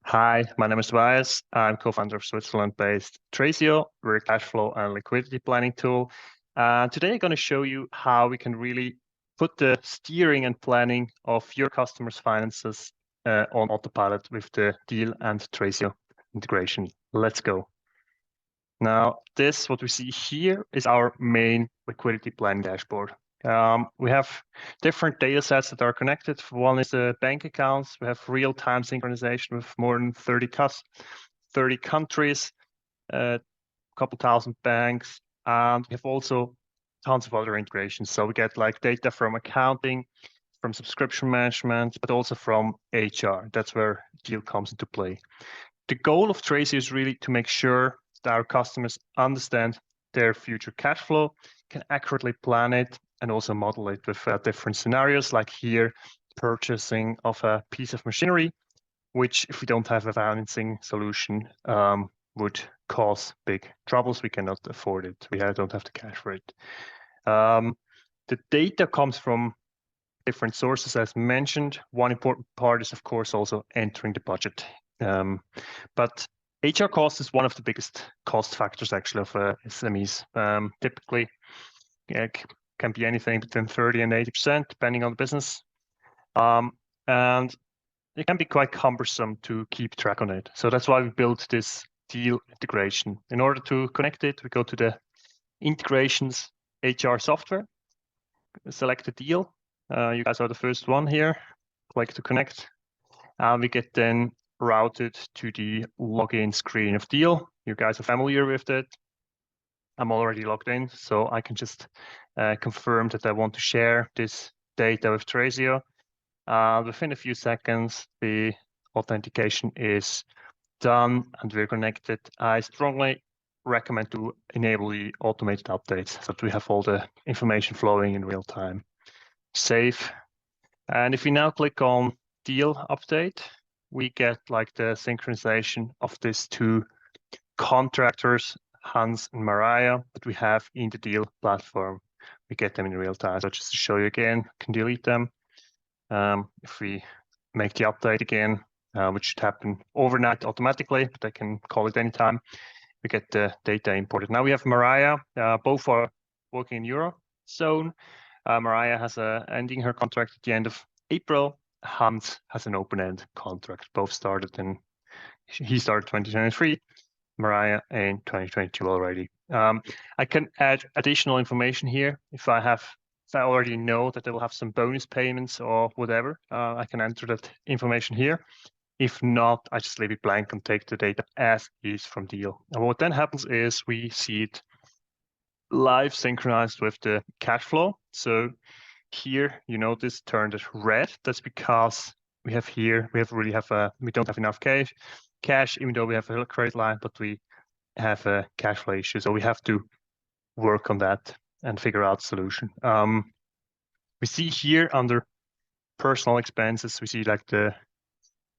Hi, my name is Tobias. I'm co-founder of Switzerland-based Tresio. We're a cash flow and liquidity planning tool. Today I'm going to show you how we can really put the steering and planning of your customers' finances on autopilot with the Deel and Tresio integration. Let's go. Now, what we see here is our main liquidity planning dashboard. We have different data sets that are connected. One is the bank accounts. We have real-time synchronization with more than 30 countries, a couple thousand banks, and we have also tons of other integrations. So we get like data from accounting, from subscription management, but also from HR. That's where Deel comes into play. The goal of Tracy is really to make sure that our customers understand their future cash flow, can accurately plan it, and also model it with different scenarios, like here, purchasing of a piece of machinery, which if we don't have a financing solution, would cause big troubles. We cannot afford it. We don't have the cash for it. The data comes from different sources, as mentioned. One important part is, of course, also entering the budget. But HR cost is one of the biggest cost factors, actually, of SMEs. Typically, can be anything between 30 and 80%, depending on the business. And it can be quite cumbersome to keep track on it. So that's why we built this Deel integration. In order to connect it, we go to the integrations HR software, select the Deel. You guys are the first one here. Click to connect. And we get then routed to the login screen of Deel. You guys are familiar with it. I'm already logged in, so I can just confirm that I want to share this data with Tresio. Within a few seconds, the authentication is done and we're connected. I strongly recommend to enable the automated updates so that we have all the information flowing in real time. Save. And if we now click on Deel update, we get like the synchronization of these two contractors, Hans and Mariah, that we have in the Deel platform. We get them in real time. So just to show you again, can delete them. If we make the update again, which should happen overnight automatically, but I can call it anytime, we get the data imported. Now we have Mariah, both are working in Eurozone. Mariah has ending her contract at the end of April. Hans has an open-end contract. Both he started 2023, Mariah in 2022 already. I can add additional information here if I already know that they will have some bonus payments or whatever. I can enter that information here. If not, I just leave it blank and take the data as is from Deel. And what then happens is we see it live synchronized with the cash flow. So here, you notice turned it red. That's because we don't have enough cash, even though we have a credit line, but we have a cash flow issue. So we have to work on that and figure out a solution. We see here under personal expenses, we see like the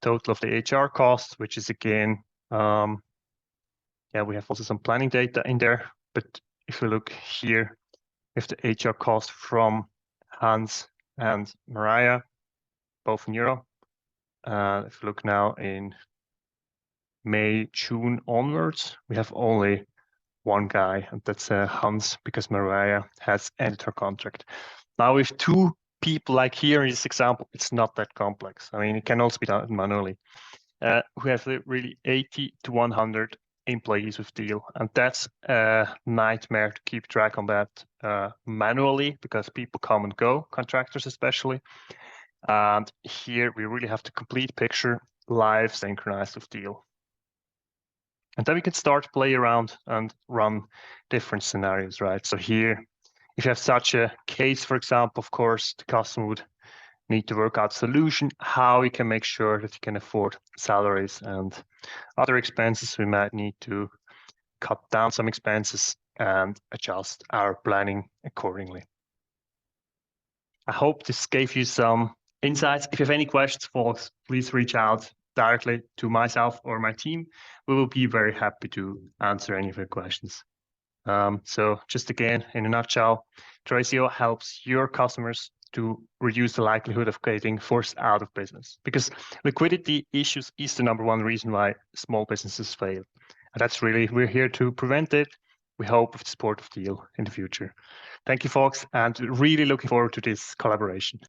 total of the HR costs, which is again, we have also some planning data in there. But if we look here with the HR cost from Hans and Mariah, both in euro. If we look now in May, June onwards, we have only one guy, and that's Hans, because Mariah has ended her contract. Now with two people like here in this example, it's not that complex. I mean, it can also be done manually. We have really 80 to 100 employees with Deel, and that's a nightmare to keep track on that manually because people come and go, contractors especially. And here we really have the complete picture live synchronized with Deel. And then we can start to play around and run different scenarios, right? So here, if you have such a case, for example, of course, the customer would need to work out a solution, how we can make sure that he can afford salaries and other expenses. We might need to cut down some expenses and adjust our planning accordingly. I hope this gave you some insights. If you have any questions, folks, please reach out directly to myself or my team. We will be very happy to answer any of your questions. So just again, in a nutshell, Tresio helps your customers to reduce the likelihood of getting forced out of business. Because liquidity issues is the number one reason why small businesses fail. And that's really, we're here to prevent it. We hope with the support of Deel in the future. Thank you, folks, and really looking forward to this collaboration.